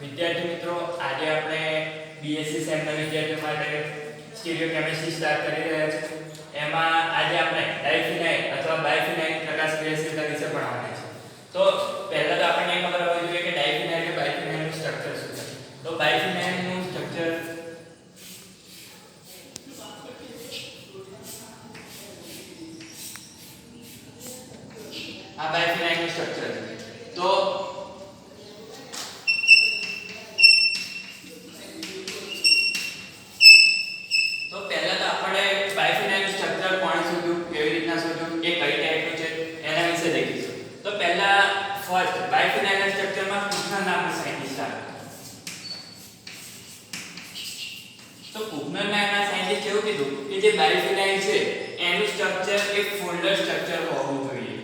વિદ્યાર્થી મિત્રો, આજે આપણે બીએસસી સેમના વિદ્યાર્થીઓ માટે સ્ટીરિયોકેમિસ્ટ્રી સ્ટાર્ટ કરી રહ્યા છીએ. એમાં આજે આપણે ડાયફિનાઇલ અથવા બાયફિનાઇલ પ્રકાશ ક્રિયાશીલતા વિશે ભણવાના છે. તો પહેલા તો આપણને એ ખબર હોવી જોઈએ કે ડાયફિનાઇલ કે બાયફિનાઇલનું સ્ટ્રક્ચર શું છે. તો બાયફિનાઇલનું સ્ટ્રક્ચર આ બાયફિનાઇલનું સ્ટ્રક્ચર છે. તો फर्स्ट बायफिनाइल स्ट्रक्चर में कुकनर नाम के साइंटिस्ट आए. तो कुकनर नाम ना साइंटिस्ट એવું કીધું કે જે બાયફિનાઇલ છે એનું સ્ટ્રક્ચર એક ફોલ્ડર સ્ટ્રક્ચર હોવું જોઈએ.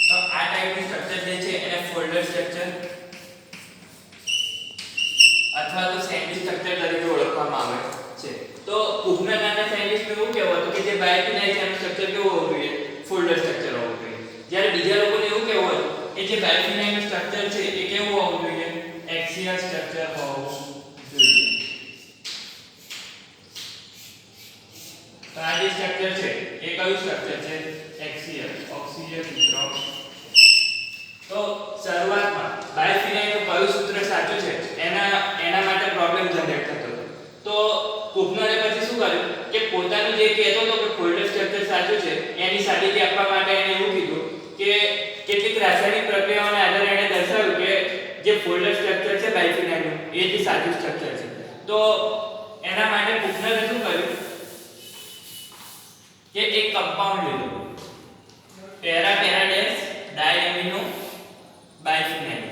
તો આ ટાઈપનું સ્ટ્રક્ચર જે છે એને ફોલ્ડર સ્ટ્રક્ચર અથવા તો સેન્ડી સ્ટ્રક્ચર તરીકે ઓળખવામાં આવે છે. તો કુકનર નામના સાયન્ટિસ્ટ એવું કહેવું હતું કે જે બાયફિનાઇલ છે એનું સ્ટ્રક્ચર કેવું હોવું જોઈએ? ફોલ્ડર સ્ટ્રક્ચર હોવું જોઈએ. જ્યારે બીજા લોકોને એવું કહેવું હતું કે જે બાયફિનાઇલનું સ્ટ્રક્ચર છે એ કેવું હોવું જોઈએ? એક્સિયલ સ્ટ્રક્ચર હોવું જોઈએ. તો આ જે સ્ટ્રક્ચર છે એ કયું સ્ટ્રક્ચર છે? એક્સિયલ. ઓક્સિયલ સૂત્ર. તો શરૂઆતમાં બાયફિનાઇલનું કયું સૂત્ર સાચું છે એના માટે પ્રોબ્લેમ જનરેટ થતો હતો. તો કુકનરે પછી શું કર્યું કે પોતાનું જે કહેતો હતો કે ફોલ્ડર સ્ટ્રક્ચર સાચું છે એની સાબિતી આપવા માટે એને એવું કીધું કે કેટલીક રાસાયણિક પ્રક્રિયાઓના આધારે એને દર્શાવ્યું કે જે ફોલ્ડર સ્ટ્રક્ચર છે બાયફિનાઇલનું એ જ સાચું સ્ટ્રક્ચર છે. તો એના માટે કુકનરે શું કર્યું કે એક કમ્પાઉન્ડ લીધું, પેરાપેરાડેસ ડાયએમિનો બાયફિનાઇલ.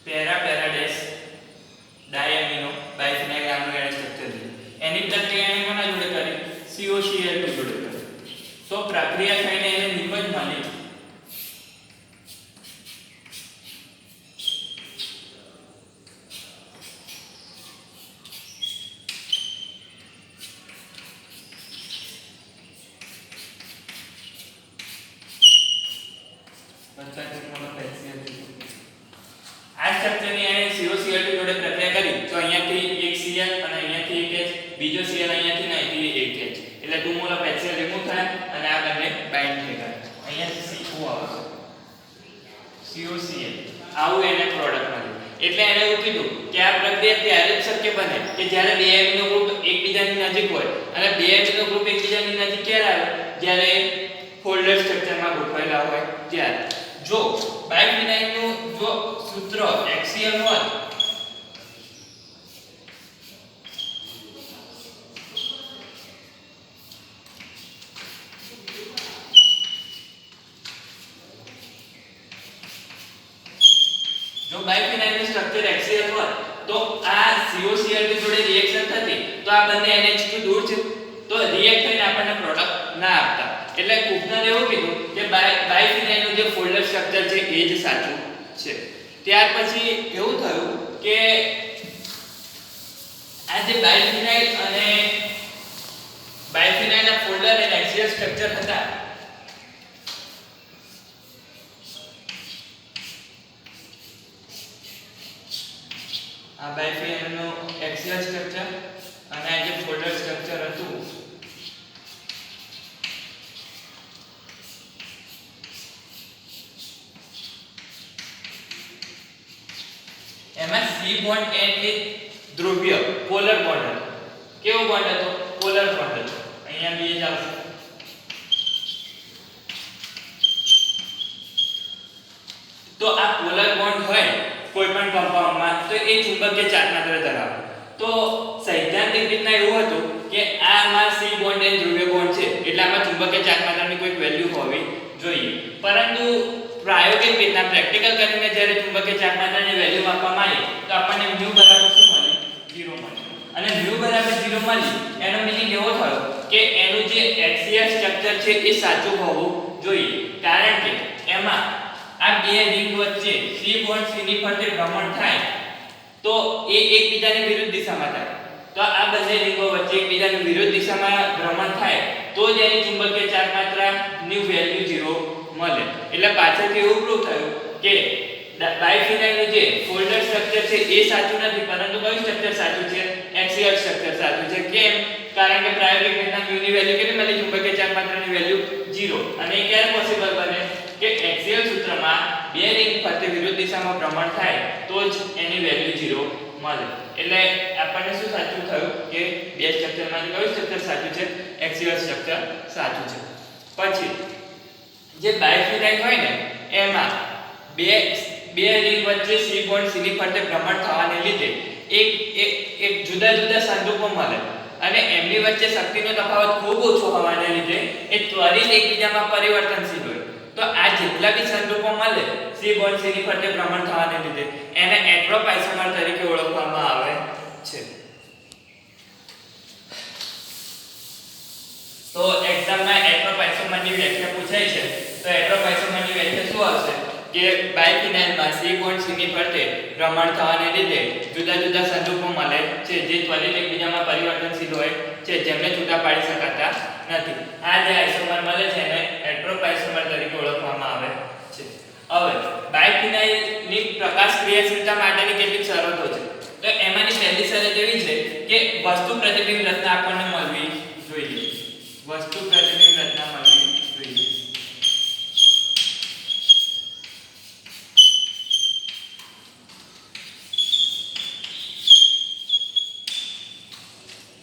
પેરાપેરાડેસ ડાયએમિનો બાયફિનાઇલ નામનું એને સ્ટ્રક્ચર છે. એની પ્રક્રિયા એને કોના જોડે કરી? COCl2 જોડે કરી. તો પ્રક્રિયા થઈને એને નિપજ મળી. આ સ્ટ્રક્ચરની એને COCl2 જોડે પ્રક્રિયા કરી તો અહીંયાથી એક Cl અને અહીંયાથી એક H, બીજો Cl અહીંયાથી ને અહીંથી એક H, એટલે 2 મોલ ઓફ HCl રિમૂવ થાય અને આ બંને બાઇન્ડ થઈ ગયા. અહીંયાથી CO આવશે, COCl. આવું એને પ્રોડક્ટ મળ્યું. એટલે એને એવું કીધું કે આ પ્રક્રિયા ત્યારે જ શક્ય બને કે જ્યારે બે એમિનો ગ્રુપ એકબીજાની નજીક હોય. અને બે એમિનો ગ્રુપ એકબીજાની નજીક ક્યારે આવે? જ્યારે ફોલ્ડર સ્ટ્રક્ચરમાં ગોઠવાયેલા હોય ત્યારે. જો બાયફિનાઇલનું જો સૂત્ર એક્સિયલ હોય જો બાયફિનાઇલનું સ્ટ્રક્ચર એક્સિયલ હોય તો આ COCl2 જોડે રિએક્શન થતી તો આ બંને NH2 દૂર છે તો રિએક્ટ થઈને આપણને પ્રોડક્ટ ના આપતા. એટલે કુકનરે એવું કીધું કે બાયફિનાઇલનું જે ફોલ્ડર સ્ટ્રક્ચર છે એ જ સાચું છે. ત્યાર પછી એવું થયું કે આ જે બાયફિનાઇલ અને બાયફિનાઇલના ફોલ્ડર અને એક્સિયલ સ્ટ્રક્ચર હતા આ બાયફિનાઇલનું એક્સિયલ સ્ટ્રક્ચર અને આ જે ફોલ્ડર સ્ટ્રક્ચર હતું એમાં C બોન્ડ N એ ધ્રુવીય પોલર બોન્ડ હતો. કેવો બોન્ડ હતો? પોલર બોન્ડ હતો. અહીંયા બી જ આવશે. તો આ પોલર બોન્ડ હોય કોઈ પણ કમ્પાઉન્ડમાં તો એ ચુંબકીય ચાર્જ માત્ર ધરાવે. તો સૈદ્ધાંતિક રીતના એવું હતું કે આમાં C બોન્ડ N ધ્રુવીય બોન્ડ છે એટલે આમાં ચુંબકીય ચાર્જ માત્રાની કોઈ વેલ્યુ હોવી જોઈએ. પરંતુ પ્રાયોગિક રીતના પ્રેક્ટિકલ કરીને જ્યારે ચુંબકીય ચાર્જ માત્રાની વેલ્યુ આપવામાં આવી તો આપણને μ બરાબર શું મળે? 0 મળે. અને અને mu બરાબર 0 મળી એનો મીનિંગ એવો થયો કે એનું જે એક્સિયલ સ્ટ્રક્ચર છે એ સાચું હોવું જોઈએ, કારણ કે એમાં આ બે રિંગ વચ્ચે C બોન્ડ C ની ફરતે ભ્રમણ થાય તો એ એકબીજાની વિરુદ્ધ દિશામાં થાય. તો આ બંને રિંગો વચ્ચે એકબીજાની વિરુદ્ધ દિશામાં ભ્રમણ થાય તો જ એની ચુંબકીય ચાર્જ માત્રા ની વેલ્યુ 0 મળે. એટલે પાછળથી એવું પ્રૂવ થયું કે બાયફિનાઇલનું જે ફોલ્ડર સ્ટ્રક્ચર છે એ સાચું નથી, પરંતુ કયું સ્ટ્રક્ચર સાચું છે? એક્સિયલ સ્ટ્રક્ચર સાચું છે. કેમ? કારણ કે પ્રાયોગિક રીતના mu ની વેલ્યુ કેટલી મળી? ચુંબકીય ચાર્જ માત્રાની વેલ્યુ 0. અને એ ક્યારે પોસિબલ બને કે એક્સિયલ સૂત્રમાં બે રિંગ ફરતે વિરુદ્ધ દિશામાં ભ્રમણ થાય તો જ એની વેલ્યુ 0 મળે. એટલે આપણને શું સાચું થયું કે બે સ્ટ્રક્ચરમાંથી કયું સ્ટ્રક્ચર સાચું છે? એક્સિયલ સ્ટ્રક્ચર સાચું છે. પછી જે બાયફિનાઇલ હોય ને એમાં બે રિંગ વચ્ચે C બોન્ડ C ની ફરતે ભ્રમણ થવાને લીધે એક જુદા જુદા સંદૂકો મળે અને એમની વચ્ચે શક્તિનો તફાવત ખૂબ ઓછો હોવાને લીધે એ ત્વરિત એકબીજામાં પરિવર્તનશીલ હોય. તો આ જેટલા બી સંદૂકો મળે C બોન્ડ C ની ફરતે ભ્રમણ થવાને લીધે એને એટ્રોપાઇસોમર તરીકે ઓળખવામાં આવે છે. તો એક્ઝામમાં એટ્રોપાઇસોમરની વ્યાખ્યા પૂછાય છે. તો એટ્રોપાઇસોમરની વ્યાખ્યા શું આવશે કે બાયફિનાઇલમાં C બોન્ડ C ની ફરતે ભ્રમણ થવાને લીધે જુદા જુદા સંદૂકો મળે છે જે ત્વરિત એકબીજામાં પરિવર્તનશીલ હોય છે, જેમને છૂટા પાડી શકાતા નથી. આ જે આઇસોમર મળે છે એને એટ્રોપાઇસોમર તરીકે ઓળખવામાં આવે છે. હવે બાયફિનાઇલની પ્રકાશ ક્રિયાશીલતા માટેની કેટલીક શરતો છે. તો એમાંની પહેલી શરત એવી છે કે વસ્તુ પ્રતિબિંબ રચના આપણને મળવી જોઈએ. વસ્તુ પ્રતિબિંબ રચના મળવી જોઈએ.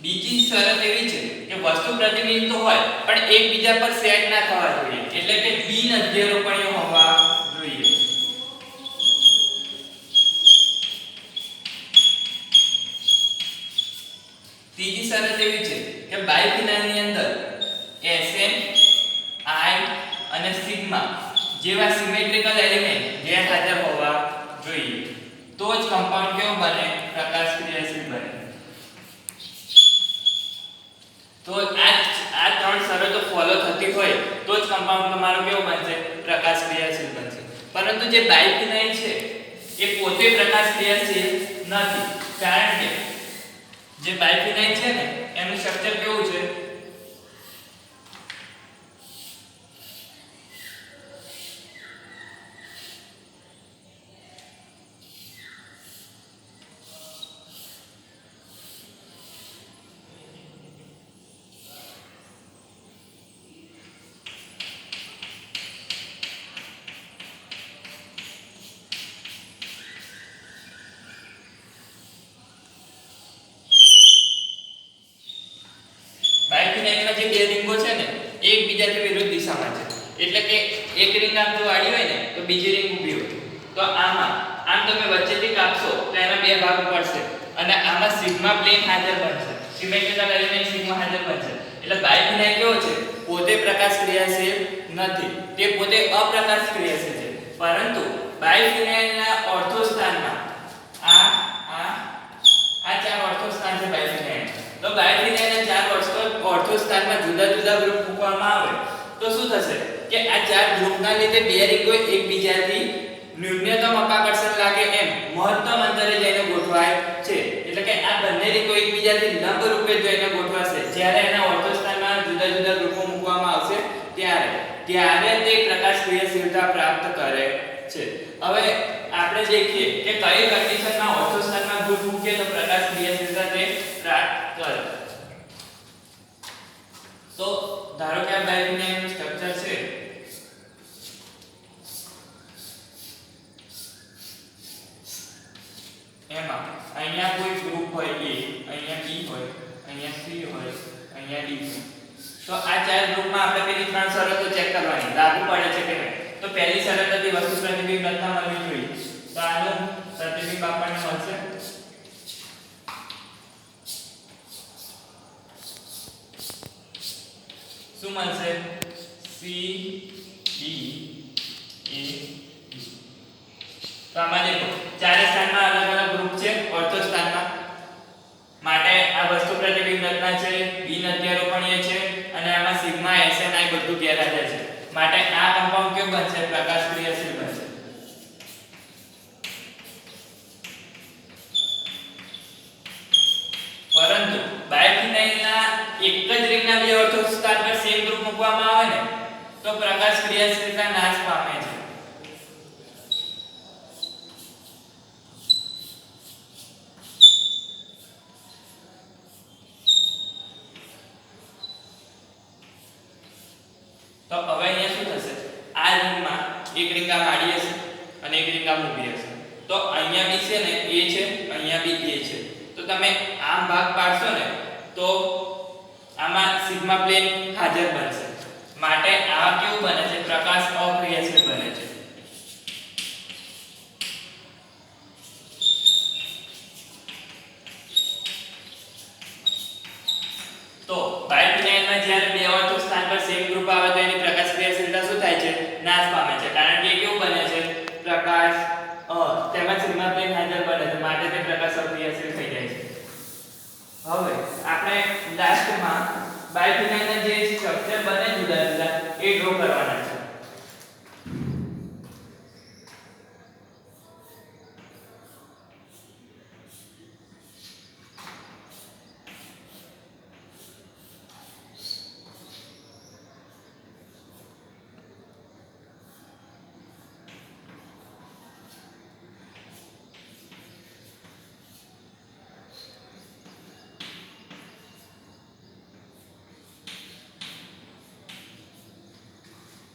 બીજી શરત એવી છે કે વસ્તુ પ્રતિબિંબ તો હોય પણ એકબીજા પર સેટ ના થવા જોઈએ, એટલે કે બિન અધ્યરોપણીય હોવા જોઈએ. ત્રીજી શરત એવી છે કે બાયફિનાઇલની અંદર Sn, I અને સિગ્મા જેવા સિમેટ્રિકલ એલિમેન્ટ ગેરહાજર હોવા જોઈએ. તો જ કમ્પાઉન્ડ કેવો બને? પ્રકાશ ક્રિયાશીલ બને. તો આ ત્રણ શરતો ફોલો થતી હોય તો જ કમ્પાઉન્ડ તમારો કેવો બનશે? પ્રકાશ ક્રિયાશીલ બનશે. પરંતુ જે બાયફિનાઇલ છે એ પોતે પ્રકાશ ક્રિયાશીલ નથી, કારણ કે જે બાયફિનાઇલ છે ને એનું સ્ટ્રક્ચર કેવું છે? બાયફિનાઇલમાં જે બે રિંગો છે ને એ એકબીજાથી વિરુદ્ધ દિશામાં છે. એટલે કે એક રિંગ આમ જો આડી હોય ને તો બીજી રિંગ ઊભી હોય. તો આમ તમે વચ્ચેથી કાપશો તો એના બે ભાગ પડશે અને આમાં સિગ્મા પ્લેન હાજર બનશે, સિમેટ્રિકલ એલિમેન્ટ સિગ્મા હાજર બનશે. એટલે બાયફિનાઇલ કેવો છે? પોતે પ્રકાશ ક્રિયાશીલ નથી, તે પોતે અપ્રકાશ ક્રિયાશીલ છે. પરંતુ બાયફિનાઇલના ઓર્થો સ્થાનમાં આ ચાર ઓર્થો સ્થાન છે બાયફિનાઇલ. તો બાયફિનાઇલના ચાર ઓર્થો સ્થાનમાં જુદા જુદા ગ્રુપ મૂકવામાં આવે તો શું થશે કે આ ચાર ગ્રુપના લીધે બે રિંગો એકબીજાથી ન્યૂનતમ અપાકર્ષણ લાગે એમ મહત્તમ અંતરે જઈને ગોઠવાય છે. એટલે કે આ બંને રિંગો એકબીજાથી લંબ રૂપે જઈને ગોઠવાશે. જ્યારે એના ઓર્થો સ્થાનમાં જુદા જુદા ગ્રુપો મૂકવામાં આવશે ત્યારે તે પ્રકાશ ક્રિયાશીલતા પ્રાપ્ત કરે છે. હવે આપણે દેખીએ કે કઈ કન્ડિશનમાં ઓર્થો સ્થાનમાં ગ્રુપ મૂકીએ તો પ્રકાશ ક્રિયાશીલતા તે પ્રાપ્ત કરે. તો ધારો કે આ બાયફિનાઇલનું સ્ટ્રક્ચર છે. એમાં અહીંયા કોઈ ગ્રુપ હોય A, અહીંયા B હોય, અહીંયા C હોય, અહીંયા D હોય. તો આ ચાર ગ્રુપમાં આપણે પેલી ત્રણ શરતો ચેક કરવાની લાગુ પડે છે કે નહીં. તો પહેલી શરત હતી વસ્તુ પ્રતિબિંબ રચના મળવી જોઈએ. તો આનું પ્રતિબિંબ આપણને મળશે. શું મળશે? C D A B. તો આમાં દેખો ચારે સ્થાનમાં અલગ અલગ ગ્રુપ છે ઓર્થો સ્થાનમાં. માટે આ વસ્તુ પ્રતિબિંબ રચના છે, બિન અધ્યારોપણીય છે અને આમાં સિગ્મા SNI બધું ગેરહાજર છે. માટે આ કમ્પાઉન્ડ કેવું બનશે? પ્રકાશ ક્રિયાશીલ બનશે. પરંતુ બાયફિનાઇલના એક જ રિંગના બે ઓર્થો સ્થાન પર સેમ ગ્રુપ મૂકવામાં આવે ને તો પ્રકાશ ક્રિયાશીલતા નાશ પામે છે. તો હવે અહીંયા શું થશે? આ રિંગમાં એક રિંગ આ આડી હશે અને એક રિંગ આ ઊભી હશે. તો અહીંયા બી છે ને A છે, અહીંયા બી A છે. તો તમે આમ ભાગ પાડશો ને તો આમાં સિગ્મા પ્લેન હાજર બનશે. માટે આ કેવું બને છે? પ્રકાશ અક્રિયાશીલ બને છે. તો બાયફિનાઇલમાં જ્યારે બે ઓર્થો સ્થાન પર સેમ ગ્રુપ આવે તો એની પ્રકાશ ક્રિયાશીલતા શું થાય છે? નાશ પામે છે. કારણ કે કેવું બને છે? પ્રકાશ તેમાં સિગ્મા પ્લેન હાજર બને છે. માટે તે પ્રકાશ અક્રિયાશીલ થઈ જાય છે. હવે આપણે લાસ્ટમાં બાયફિનાઇલના જે સ્ટ્રક્ચર બને જુદા જુદા એ ડ્રો કરવાના છે.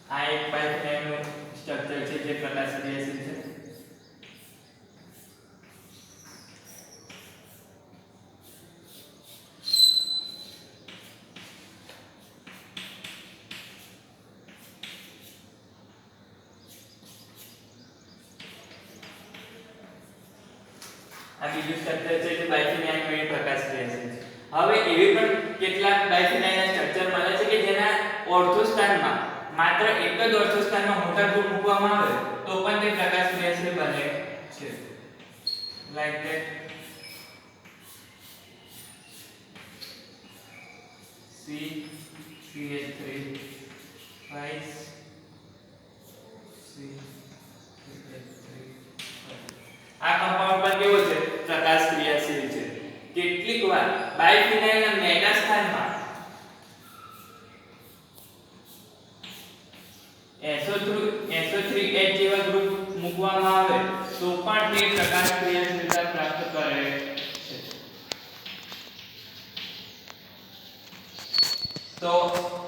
આ એક બાયફિનાઇલનું સ્ટ્રક્ચર છે જે પ્રકાશ ક્રિયાશીલ છે. આ બીજું સ્ટ્રક્ચર છે જે બાયફિનાઇલનું પ્રકાશ ક્રિયાશીલ છે. હવે એવી પણ કેટલાક બાયફિનાઇલના સ્ટ્રક્ચર મળે છે કે જેના ઓર્થોસ્થાનમાં માત્ર એક જ ઓર્થોસ્થાનમાં મોટા ગ્રુપ મૂકવામાં આવે તો પણ તે પ્રકાશ ક્રિયાશીલ બને છે. લાઈક ધેટ CH3 5 CH3 આ કમ્પાઉન્ડ પર કેવો છે? પ્રકાશ ક્રિયાશીલ છે. કેટલીકવાર બાયફિનાઇલના મેગા સ્થાનમાં SO3H જેવા ગ્રુપ મૂકવામાં આવે તો પણ તે પ્રકાશ ક્રિયાશીલતા પ્રાપ્ત કરે છે. તો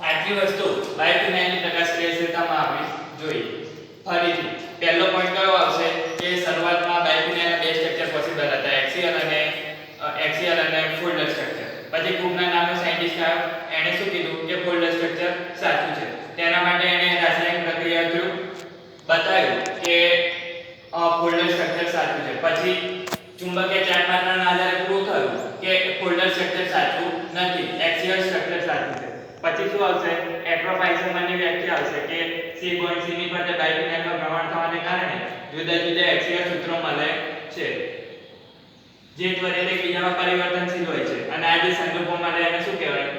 આટલી વસ્તુ બાયફિનાઇલની પ્રકાશ ક્રિયાશીલતામાં આપણે જોઈ. ફરીથી પહેલો પોઈન્ટ કયો આવશે કે શરૂઆતમાં બાયફિનાઇલના બે સ્ટ્રક્ચર પોસિબલ હતા, એક્સિયલ અને ફોલ્ડર સ્ટ્રક્ચર. પછી કુકના નામનો સાયન્ટિસ્ટ આવ્યો, એણે શું કીધું કે ફોલ્ડર સ્ટ્રક્ચર સાચું છે. તેના માટે એણે રાસાયણિક પ્રક્રિયા થ્રુ બતાવ્યું કે ફોલ્ડર સ્ટ્રક્ચર સાચું છે. પછી ચુંબકીય ચાર્જમાત્રાના આધારે પ્રૂવ થયું કે ફોલ્ડર સ્ટ્રક્ચર સાચું નથી, એક્સિયલ સ્ટ્રક્ચર સાચું છે. પછી શું આવશે? એક્રોફાઇસમની વ્યાખ્યા આવશે કે C પોઈન્ટ C ની ફરતે બાયફિનાઇલમાં ભ્રમણ થવાને કારણે જુદા જુદા એક્સિયલ સૂત્રો મળે છે જે ત્વરિત એકબીજામાં પરિવર્તનશીલ હોય છે. અને આ જે સંદર્ભો મળે એને શું કહેવાય?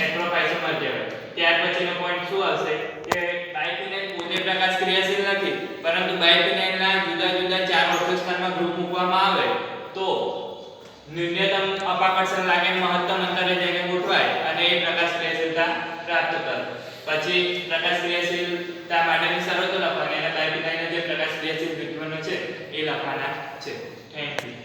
એક્રોફાઇસમર કહેવાય. ત્યાર પછીનો પોઈન્ટ શું આવશે કે બાયફિનાઇલ પોતે પ્રકાશ ક્રિયાશીલ નથી, પરંતુ બાયફિનાઇલના જુદા જુદા ચાર ઓર્થોસ્થાનમાં ગ્રુપ મૂકવામાં આવે તો ન્યૂનતમ અપાકર્ષણ લાગે મહત્તમ અંતરે જઈને ગોઠવાય અને એ પ્રકાશ ક્રિયાશીલતા પ્રાપ્ત કરે. પછી પ્રકાશ ક્રિયાશીલતા માટેની શરતો લખવાની અને બાયફિનાઇલના જે પ્રકાશ ક્રિયાશીલ વિદ્યુતનો છે એ લખવાના છે. Thank you.